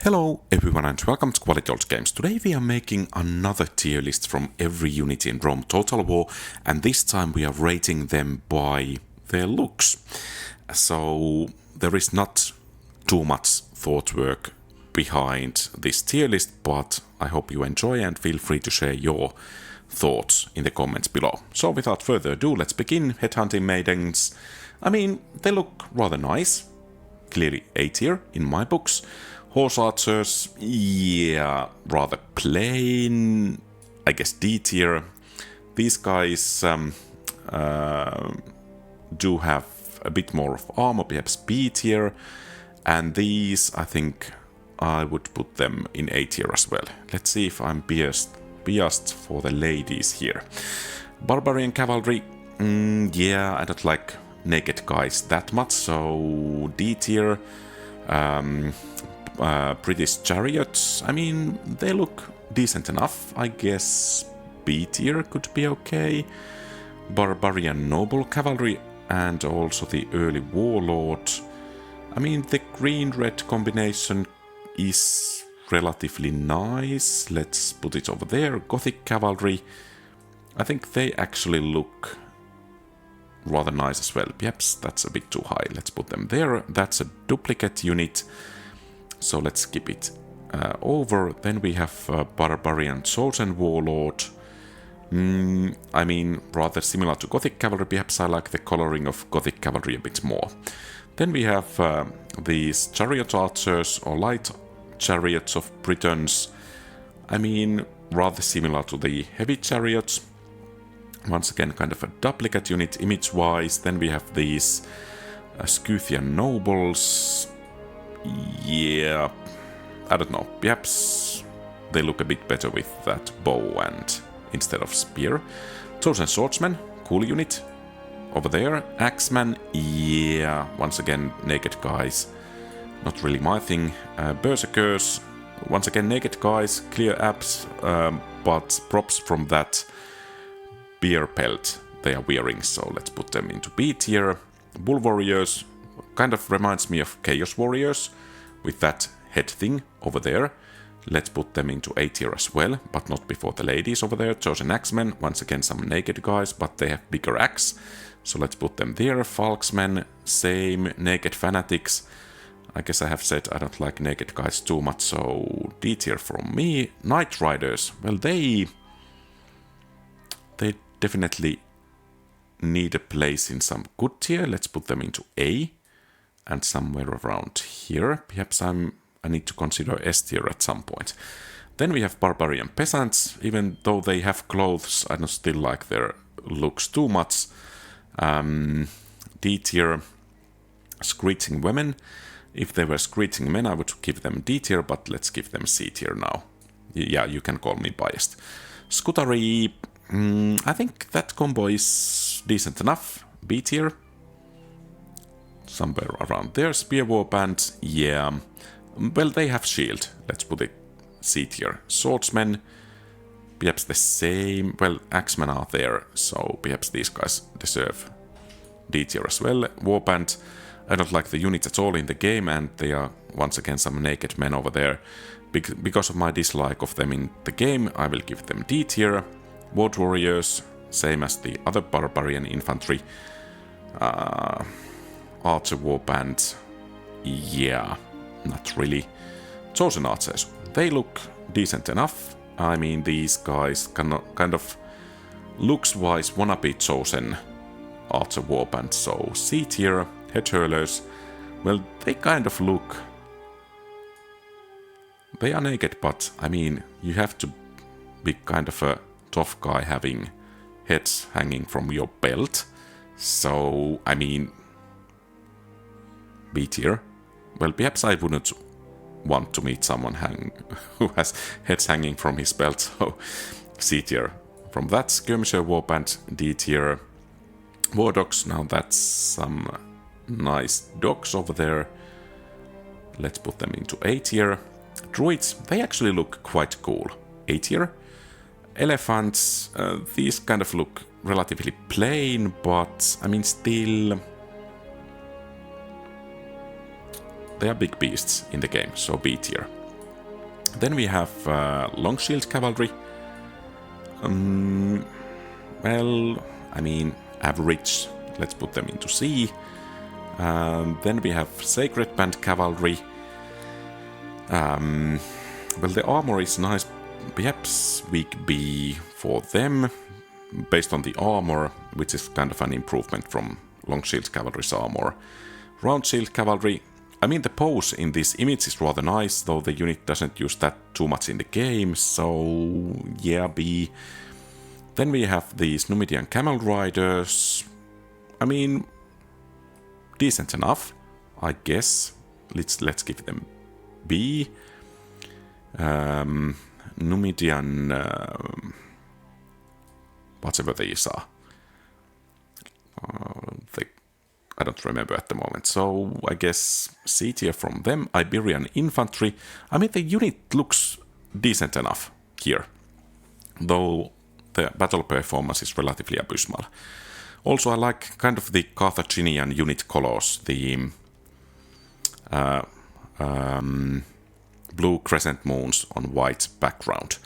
Hello everyone and welcome to Quality Old Games. Today we are making another tier list from every unit in Rome Total War, and this time we are rating them by their looks. So there is not too much thought work behind this tier list, but I hope you enjoy and feel free to share your thoughts in the comments below. So without further ado, let's begin. Headhunting Maidens. I mean, they look rather nice. Clearly A tier in my books. Horse Archers, yeah, rather plain. I guess D tier. These guys do have a bit more of armor, perhaps B tier. And these, I think I would put them in A tier as well. Let's see if I'm biased for the ladies here. Barbarian Cavalry, yeah, I don't like naked guys that much, so D tier. British Chariots, I mean, they look decent enough. I guess B tier could be okay. Barbarian Noble Cavalry and also the early Warlord. I mean, the green-red combination is relatively nice. Let's put it over there. Gothic Cavalry, I think they actually look rather nice as well. Perhaps that's a bit too high. Let's put them there. That's a duplicate unit. So let's skip it over. Then we have Barbarian Chosen Warlord. I mean, rather similar to Gothic Cavalry. Perhaps I like the coloring of Gothic Cavalry a bit more. Then we have these Chariot Archers or Light Chariots of Britons. I mean, rather similar to the Heavy Chariots. Once again, kind of a duplicate unit image-wise. Then we have these Scythian Nobles. Yeah, I don't know. Perhaps they look a bit better with that bow and instead of spear. Chosen Swordsman, cool unit. Over there, Axeman, yeah, once again, naked guys. Not really my thing. Berserkers, once again, naked guys, clear abs, but props from that bear pelt they are wearing, so let's put them into B tier. Bull Warriors, kind of reminds me of Chaos Warriors with that head thing over there. Let's put them into A tier as well, but not before the ladies over there. Chosen Axemen, once again some naked guys, but they have bigger axe, so let's put them there. Falksmen, same. Naked Fanatics, I guess I have said I don't like naked guys too much, so D tier from me. Night Riders, well, they definitely need a place in some good tier. Let's put them into A and somewhere around here. Perhaps I need to consider S tier at some point. Then we have Barbarian Peasants. Even though they have clothes, I don't still like their looks too much. D tier. Screeching Women. If they were Screeching Men, I would give them D tier, but let's give them C tier now. Yeah, you can call me biased. Scutari, I think that combo is decent enough. B tier. Somewhere around there. Spear Warband, yeah. Well, they have shield. Let's put it C tier. Swordsmen, perhaps the same. Well, Axemen are there, so perhaps these guys deserve D tier as well. Warband, I don't like the units at all in the game, and they are once again some naked men over there. Because of my dislike of them in the game, I will give them D tier. Wood Warriors, same as the other Barbarian Infantry. Archer Warband, yeah, not really. Chosen Archers, they look decent enough. I mean, these guys kind of looks-wise wanna be Chosen Archer Warband, so C tier. Head Hurlers, well, they kind of look... They are naked, but, I mean, you have to be kind of a tough guy having heads hanging from your belt. So, I mean... B tier. Well, perhaps I wouldn't want to meet someone who has heads hanging from his belt, so C tier. From that, Skirmisher Warband, D tier. War Dogs, now that's some nice dogs over there. Let's put them into A tier. Druids, they actually look quite cool. A tier. Elephants, these kind of look relatively plain, but I mean still... They are big beasts in the game, so B tier. Then we have long shield cavalry. Well, I mean, average. Let's put them into C. Then we have sacred band cavalry. Well, the armor is nice. Perhaps weak B for them, based on the armor, which is kind of an improvement from long shield cavalry's armor. Round shield cavalry. I mean, the pose in this image is rather nice, though the unit doesn't use that too much in the game, so yeah, B. Then we have these Numidian camel riders. I mean, decent enough, I guess. Let's give them B. Numidian, whatever these are. I don't remember at the moment, so I guess C tier from them. Iberian infantry. I mean, the unit looks decent enough here, though the battle performance is relatively abysmal. Also, I like kind of the Carthaginian unit colors, the blue crescent moons on white background.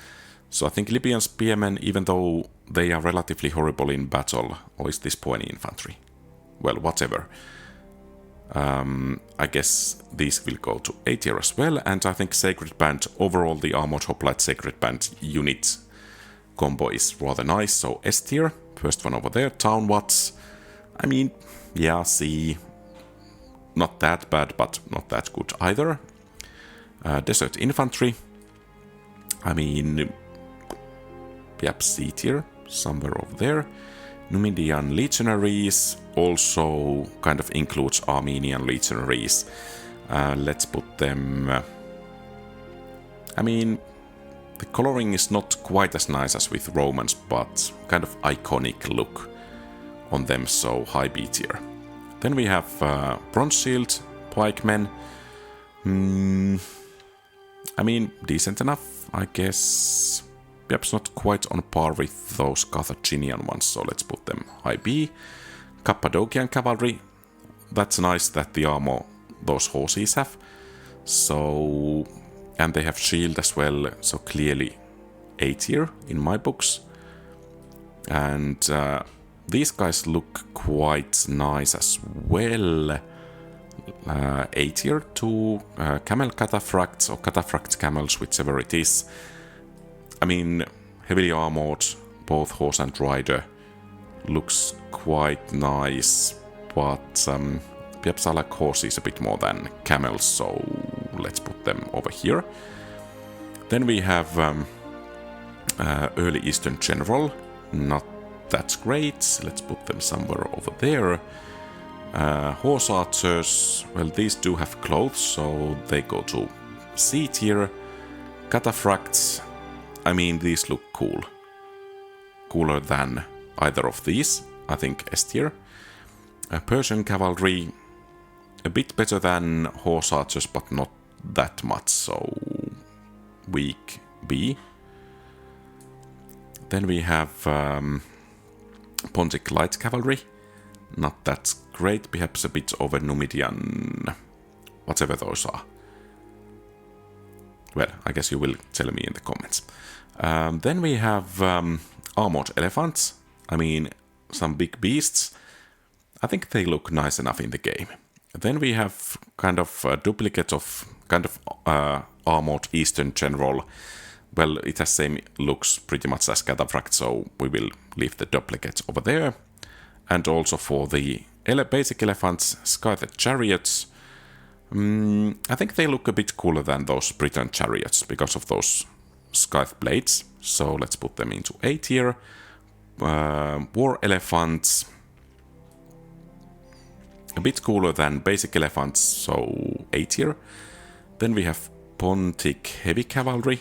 So I think Libyan spearmen, even though they are relatively horrible in battle, or is this pointy infantry? Well, whatever. I guess these will go to A tier as well, and I think Sacred Band, overall the Armored Hoplite Sacred Band unit combo is rather nice, so S tier. First one over there, Town Watts. I mean, yeah, C. Not that bad, but not that good either. Desert Infantry. I mean, perhaps C tier, somewhere over there. Numidian Legionaries also kind of includes Armenian Legionaries. Let's put them... I mean, the coloring is not quite as nice as with Romans, but kind of iconic look on them, so high B tier. Then we have Bronze Shield, Pikemen. I mean, decent enough, I guess. Perhaps not quite on par with those Carthaginian ones, so let's put them high B. Cappadocian Cavalry. That's nice that the armor those horses have. So, and they have shield as well, so clearly A tier in my books. And these guys look quite nice as well. A tier to camel cataphracts or cataphract camels, whichever it is. I mean, heavily armored, both horse and rider, looks quite nice, but perhaps I like horses a bit more than camels, so let's put them over here. Then we have Early Eastern General, not that great, let's put them somewhere over there. Horse archers, well, these do have clothes, so they go to C tier. Cataphracts, I mean, these look cool. Cooler than either of these, I think S tier. Persian cavalry, a bit better than horse archers, but not that much, so weak B. Then we have Pontic light cavalry, not that great, perhaps a bit over Numidian, whatever those are. Well, I guess you will tell me in the comments. Then we have armored elephants. I mean, some big beasts. I think they look nice enough in the game. Then we have kind of a duplicate of kind of armored Eastern General. Well, it has same looks pretty much as Cataphract, so we will leave the duplicate over there. And also for the basic elephants, Scythed chariots. I think they look a bit cooler than those Briton chariots because of those scythe blades. So let's put them into A tier. War elephants. A bit cooler than basic elephants, so A tier. Then we have Pontic heavy cavalry.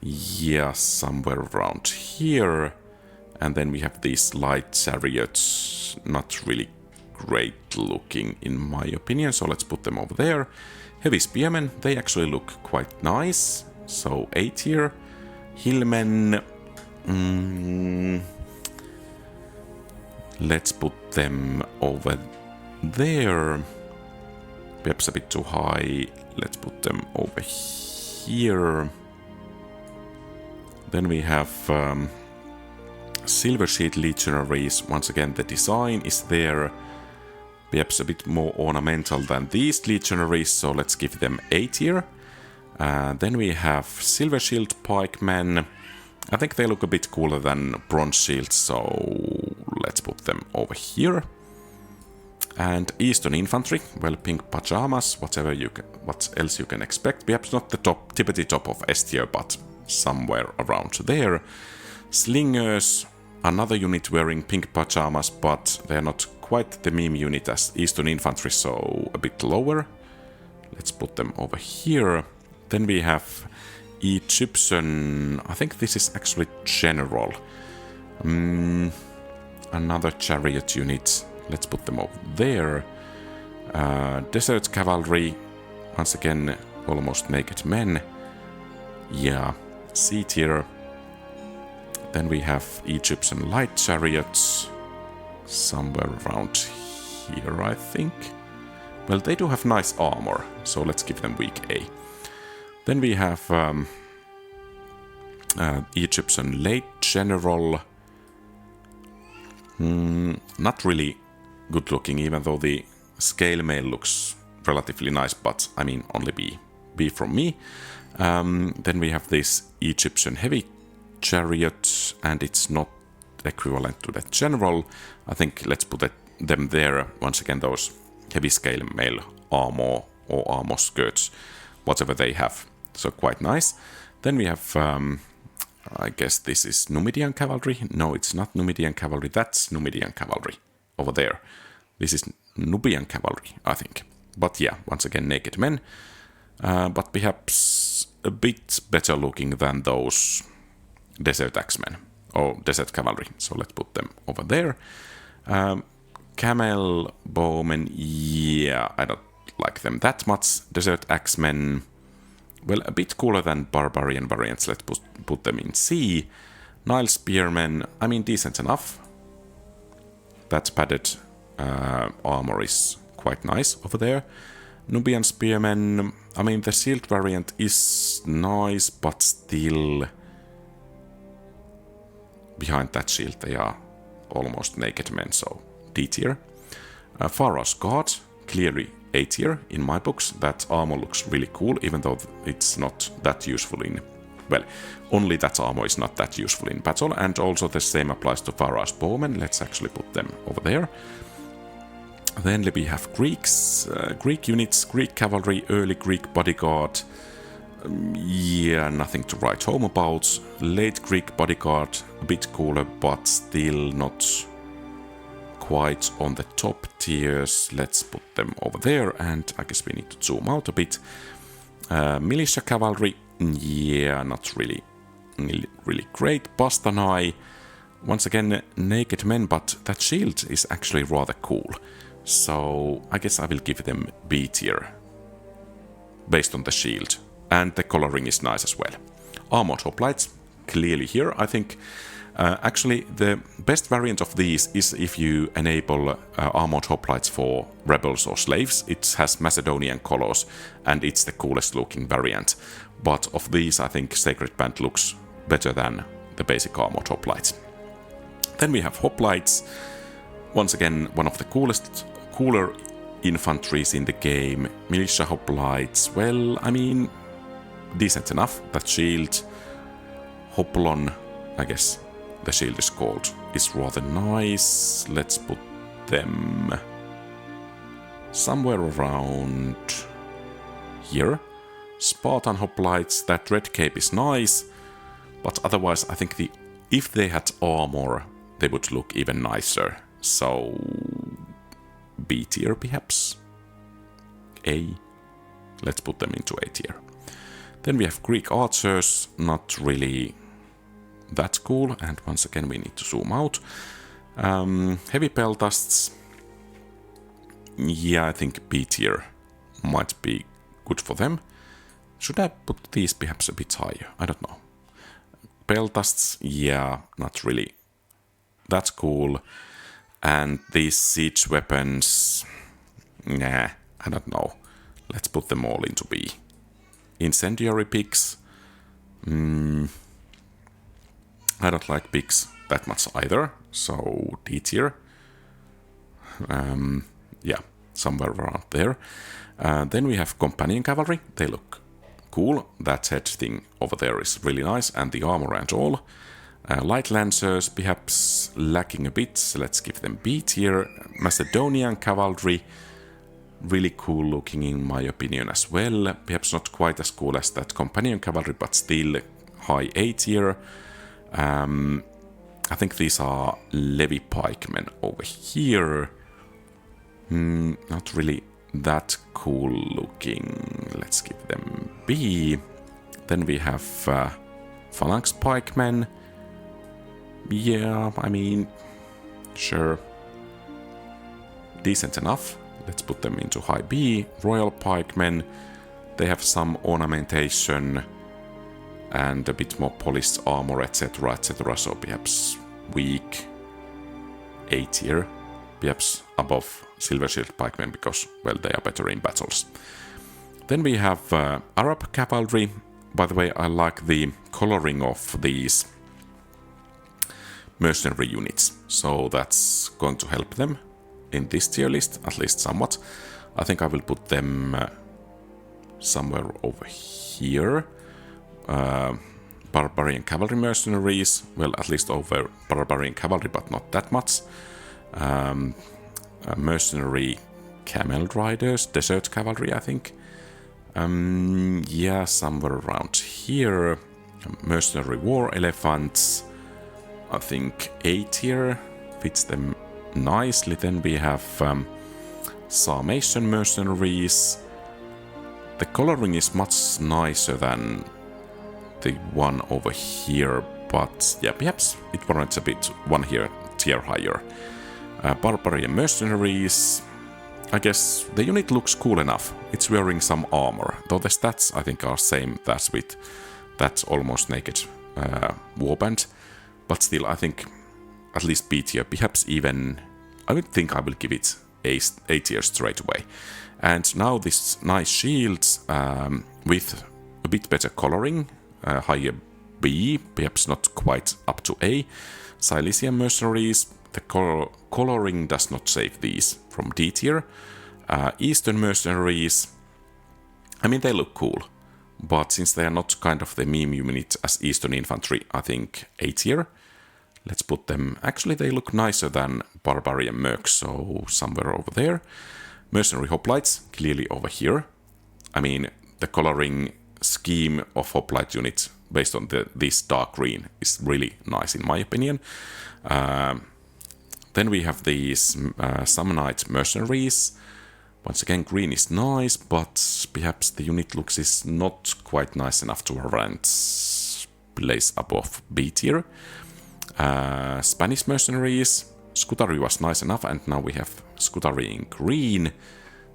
Yeah, somewhere around here. And then we have these light chariots, not really great looking in my opinion, so let's put them over there. Heavy spearmen, they actually look quite nice, so A tier. Hillmen, let's put them over there. Perhaps a bit too high. Let's put them over here. Then we have Silver Shield Legionaries. Once again, the design is there. Perhaps a bit more ornamental than these Legionaries, so let's give them A tier. Then we have Silver Shield Pikemen. I think they look a bit cooler than Bronze Shields, so let's put them over here. And Eastern Infantry, well, pink pajamas, what else you can expect. Perhaps not the tippity top of S tier, but somewhere around there. Slingers, another unit wearing pink pajamas, but they're not quite the meme unit as Eastern Infantry, so a bit lower. Let's put them over here. Then we have Egyptian, I think this is actually General. Another chariot unit. Let's put them over there. Desert Cavalry, once again, almost naked men. Yeah, C tier. Then we have Egyptian light chariots, somewhere around here, I think. Well, they do have nice armor, so let's give them weak A. Then we have Egyptian late general. Not really good looking, even though the scale mail looks relatively nice, but I mean only B from me. Then we have this Egyptian heavy chariot, and it's not equivalent to the general. I think let's put them there. Once again, those heavy scale mail armor or armor skirts, whatever they have. So quite nice. Then we have, I guess this is Numidian cavalry. No, it's not Numidian cavalry. That's Numidian cavalry over there. This is Nubian cavalry, I think. But yeah, once again, naked men. But perhaps a bit better looking than those Desert Axemen or Desert Cavalry. So let's put them over there. Camel Bowmen, yeah, I don't like them that much. Desert Axemen, well, a bit cooler than Barbarian variants. Let's put them in C. Nile Spearmen, I mean, decent enough. That padded armor is quite nice over there. Nubian Spearmen, I mean, the shield variant is nice, but still behind that shield they are almost naked men, so D tier. Pharaoh's Guard, clearly A tier in my books. That armor looks really cool, even though it's not that useful in... Well, only that armor is not that useful in battle, and also the same applies to Pharaoh's Bowmen. Let's actually put them over there. Then we have Greeks, Greek units, Greek cavalry, early Greek bodyguard. Yeah, nothing to write home about. Late Greek bodyguard, a bit cooler, but still not quite on the top tiers. Let's put them over there, and I guess we need to zoom out a bit. Militia cavalry, yeah, not really great. Bastanai, once again, naked men, but that shield is actually rather cool. So I guess I will give them B tier, based on the shield. And the coloring is nice as well. Armored hoplites, clearly here. I think actually the best variant of these is if you enable armored hoplites for rebels or slaves. It has Macedonian colors and it's the coolest looking variant. But of these, I think Sacred Band looks better than the basic armored hoplites. Then we have hoplites. Once again, one of the cooler infantries in the game. Militia hoplites, well, I mean, decent enough. That shield, Hoplon, I guess the shield is called, is rather nice. Let's put them somewhere around here. Spartan hoplites, that red cape is nice, but otherwise I think if they had armor, they would look even nicer. So B tier perhaps? A. Let's put them into A tier. Then we have Greek archers, not really that cool, and once again we need to zoom out. Heavy peltasts, yeah, I think B tier might be good for them. Should I put these perhaps a bit higher? I don't know. Peltasts, yeah, not really that cool. And these siege weapons, nah, I don't know. Let's put them all into B. Incendiary pigs. I don't like pigs that much either, so D tier. Yeah, somewhere around there. Then we have companion cavalry. They look cool. That head thing over there is really nice, and the armor and all. Light lancers, perhaps lacking a bit, so let's give them B tier. Macedonian cavalry, really cool looking in my opinion as well. Perhaps not quite as cool as that companion cavalry, but still high A tier. I think these are levy pikemen over here. Not really that cool looking. Let's give them B. Then we have phalanx pikemen. Yeah, I mean, sure. Decent enough. Let's put them into high B. Royal pikemen. They have some ornamentation and a bit more polished armor, etc., etc. So perhaps weak A tier. Perhaps above Silver Shield pikemen because, well, they are better in battles. Then we have Arab cavalry. By the way, I like the coloring of these mercenary units, so that's going to help them in this tier list, at least somewhat. I think I will put them somewhere over here. Barbarian cavalry mercenaries, well, at least over barbarian cavalry, but not that much. Mercenary camel riders, desert cavalry, I think. Yeah, somewhere around here. Mercenary war elephants, I think A tier fits them nicely. Then we have Sarmatian mercenaries. The coloring is much nicer than the one over here, but yeah, perhaps it warrants a bit one here tier higher. Barbarian mercenaries. I guess the unit looks cool enough. It's wearing some armor, though the stats I think are same as with that almost naked warband. But still, I think at least B tier, perhaps even, I would think I will give it A tier straight away. And now this nice shield with a bit better coloring, higher B, perhaps not quite up to A. Silesian mercenaries, the coloring does not save these from D tier. Eastern mercenaries, I mean, they look cool, but since they are not kind of the meme unit as Eastern infantry, I think A tier. Let's put them, actually they look nicer than barbarian mercs, so somewhere over there. Mercenary hoplites, clearly over here. I mean, the coloring scheme of hoplite units based on this dark green is really nice in my opinion. Then we have these Samnite mercenaries. Once again, green is nice, but perhaps the unit looks is not quite nice enough to warrant place above B tier. Spanish mercenaries. Scutari was nice enough, and now we have Scutari in green.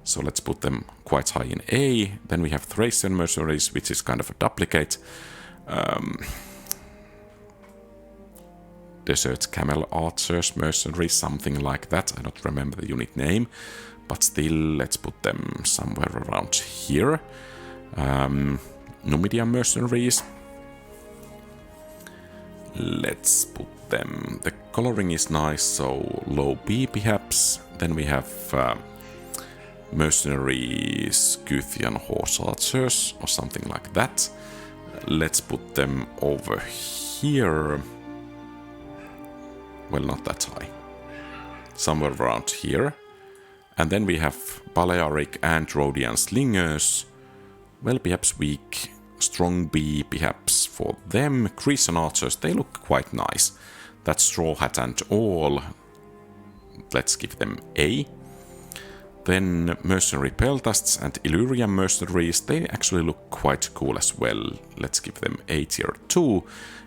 So let's put them quite high in A. Then we have Thracian mercenaries, which is kind of a duplicate. Desert camel archers mercenaries, something like that. I don't remember the unit name, but still, let's put them somewhere around here. Numidian mercenaries. Let's put them. The coloring is nice, so low B perhaps. Then we have mercenary Scythian horse archers or something like that. Let's put them over here. Well, not that high. Somewhere around here. And then we have Balearic and Rhodian slingers. Well, perhaps weak. Strong B, perhaps for them. Grecian archers, they look quite nice. That straw hat and all. Let's give them A. Then mercenary peltasts and Illyrian mercenaries, they actually look quite cool as well. Let's give them A tier 2.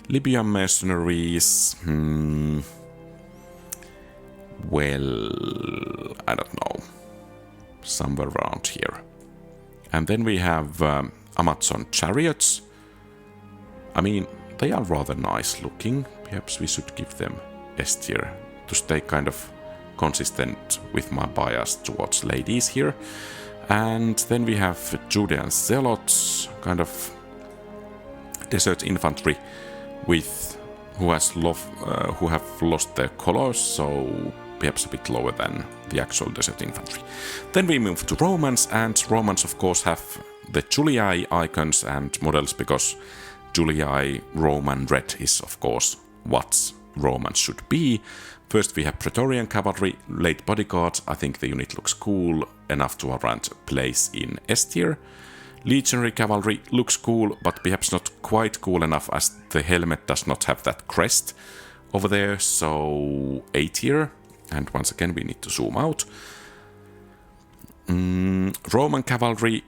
Libyan mercenaries, well, I don't know. Somewhere around here. And then we have Amazon chariots. I mean, they are rather nice looking. Perhaps we should give them S tier to stay kind of consistent with my bias towards ladies here. And then we have Judean Zealots, kind of desert infantry with who have lost their colors, so perhaps a bit lower than the actual desert infantry. Then we move to Romans, and Romans of course have the Julii icons and models, because Julii Roman red is of course what Romans should be. First we have Praetorian Cavalry, late bodyguards. I think the unit looks cool enough to warrant a place in S tier. Legionary Cavalry looks cool, but perhaps not quite cool enough as the helmet does not have that crest over there, so A tier. And once again we need to zoom out. Roman Cavalry,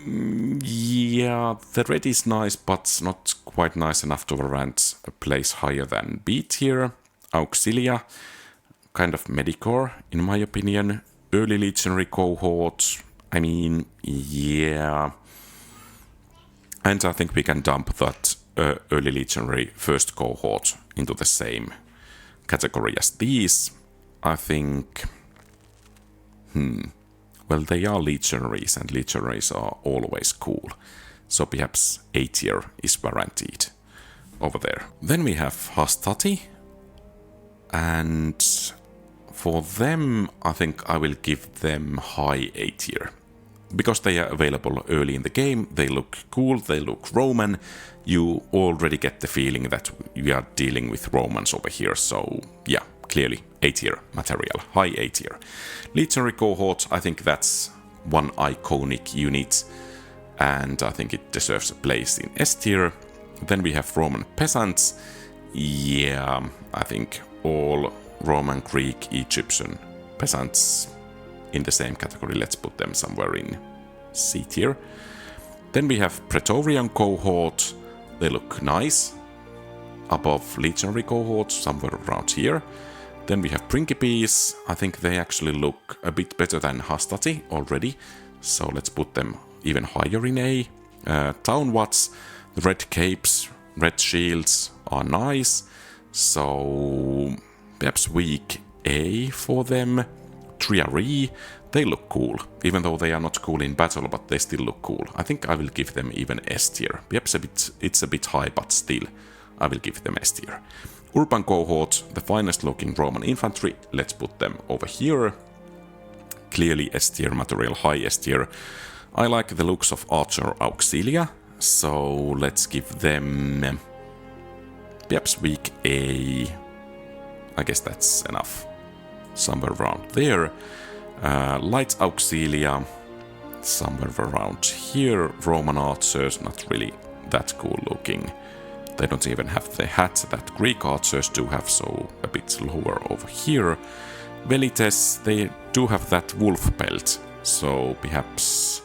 yeah, the red is nice, but not quite nice enough to warrant a place higher than B tier. Auxilia, kind of Medicore, in my opinion. Early Legionary cohort, I mean, yeah. And I think we can dump that early Legionary first cohort into the same category as these. I think... Well, they are Legionaries, and Legionaries are always cool. So perhaps A tier is warranted over there. Then we have Hastati. And for them, I think I will give them high A tier. Because they are available early in the game, they look cool, they look Roman. You already get the feeling that we are dealing with Romans over here, so yeah, clearly A tier material, high A tier. Legionary cohort, I think that's one iconic unit, and I think it deserves a place in S tier. Then we have Roman peasants. Yeah, I think all Roman, Greek, Egyptian peasants in the same category. Let's put them somewhere in C tier. Then we have Praetorian cohort. They look nice. Above Legionary cohort, somewhere around here. Then we have Principes. I think they actually look a bit better than Hastati already. So let's put them even higher in A. Town Watts, the red capes, red shields are nice. So perhaps weak A for them. Triarii, they look cool, even though they are not cool in battle, but they still look cool. I think I will give them even S tier. Perhaps it's a bit high, but still, I will give them S tier. Urban cohort, the finest looking Roman infantry, let's put them over here. Clearly S tier material, high S tier. I like the looks of Archer Auxilia, so let's give them perhaps weak A. I guess that's enough. Somewhere around there. Light Auxilia, somewhere around here. Roman archers, not really that cool looking. They don't even have the hat that Greek archers do have, so a bit lower over here. Velites, they do have that wolf belt, so perhaps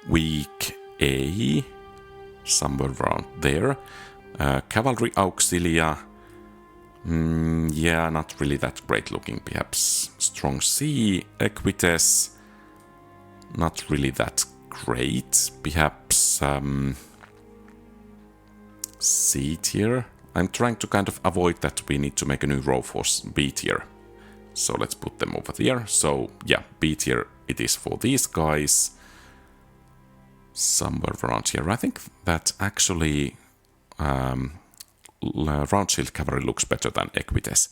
weak A, somewhere around there. Cavalry Auxilia, yeah, not really that great looking. Perhaps strong C. Equites, not really that great. Perhaps C tier. I'm trying to kind of avoid that we need to make a new row for B tier. So let's put them over there. So yeah, B tier it is for these guys. Somewhere around here. I think that actually Round Shield Cavalry looks better than Equites.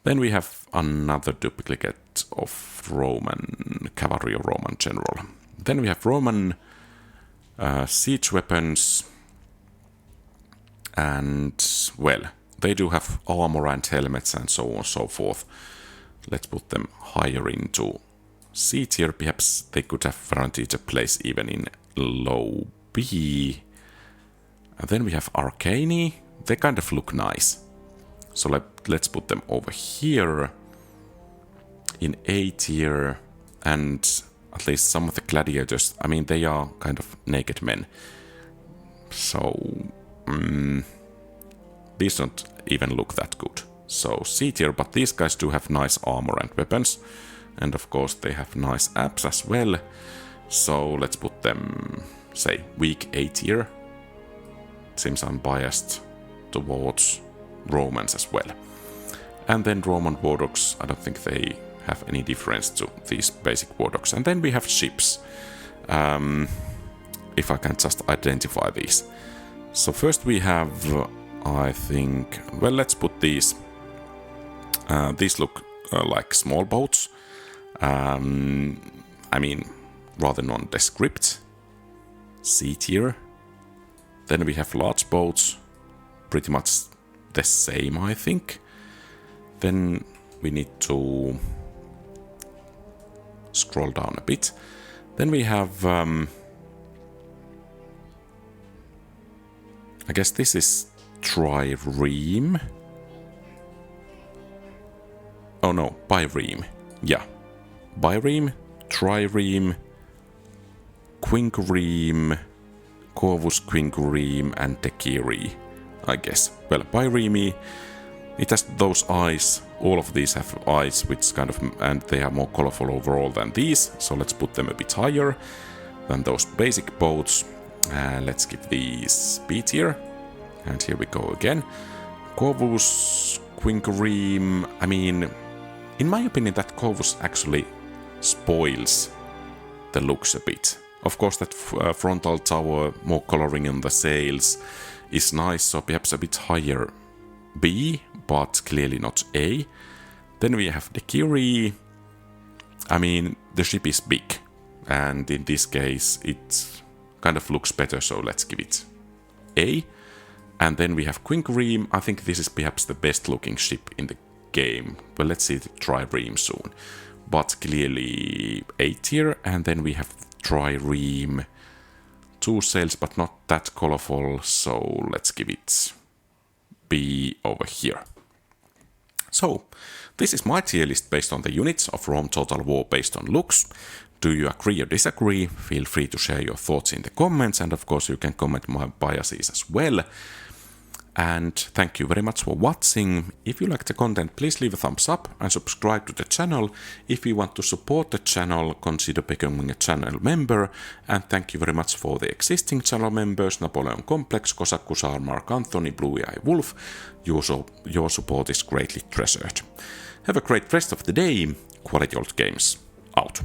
Then we have another duplicate of Roman Cavalry or Roman General. Then we have Roman siege weapons. And, well, they do have armor and helmets and so on and so forth. Let's put them higher into C tier. Perhaps they could have guaranteed a place even in low B. And then we have Arcani. They kind of look nice. So let's put them over here in A tier. And at least some of the gladiators, I mean, they are kind of naked men. So these don't even look that good. So C tier, but these guys do have nice armor and weapons. And of course they have nice abs as well. So let's put them, say, weak A tier. Seems I'm biased towards Romans as well. And then Roman War Dogs, I don't think they have any difference to these basic war dogs. And then we have ships. If I can just identify these. So first we have, I think, well, let's put these. These look like small boats. I mean, rather nondescript. C tier. Then we have large boats, pretty much the same, I think. Then we need to scroll down a bit. Then we have, I guess this is trireme. Oh no, bireme. Yeah. Bireme, trireme, quinquereme, corvus quinquereme, and decurie, I guess. Well, bireme, it has those eyes. All of these have eyes, which kind of, and they are more colorful overall than these. So let's put them a bit higher than those basic boats. Let's give these B tier. And here we go again. Corvus quinquereme. I mean, in my opinion, that Corvus actually spoils the looks a bit. Of course, that frontal tower, more coloring in the sails, is nice, so perhaps a bit higher B, but clearly not A. Then we have the Curie. I mean, the ship is big, and in this case, it kind of looks better, so let's give it A. And then we have quinquereme. I think this is perhaps the best looking ship in the game. Well, let's see the trireme soon. But clearly A tier. And then we have trireme. 2 sails, but not that colorful. So let's give it B over here. So this is my tier list based on the units of Rome Total War based on looks. Do you agree or disagree? Feel free to share your thoughts in the comments. And of course you can comment my biases as well. And thank you very much for watching. If you like the content, please leave a thumbs up and subscribe to the channel. If you want to support the channel, consider becoming a channel member. And thank you very much for the existing channel members, Napoleon Complex, Kosakusar, Mark Anthony, Blue Eye Wolf. Your support is greatly treasured. Have a great rest of the day. Quality Old Games out.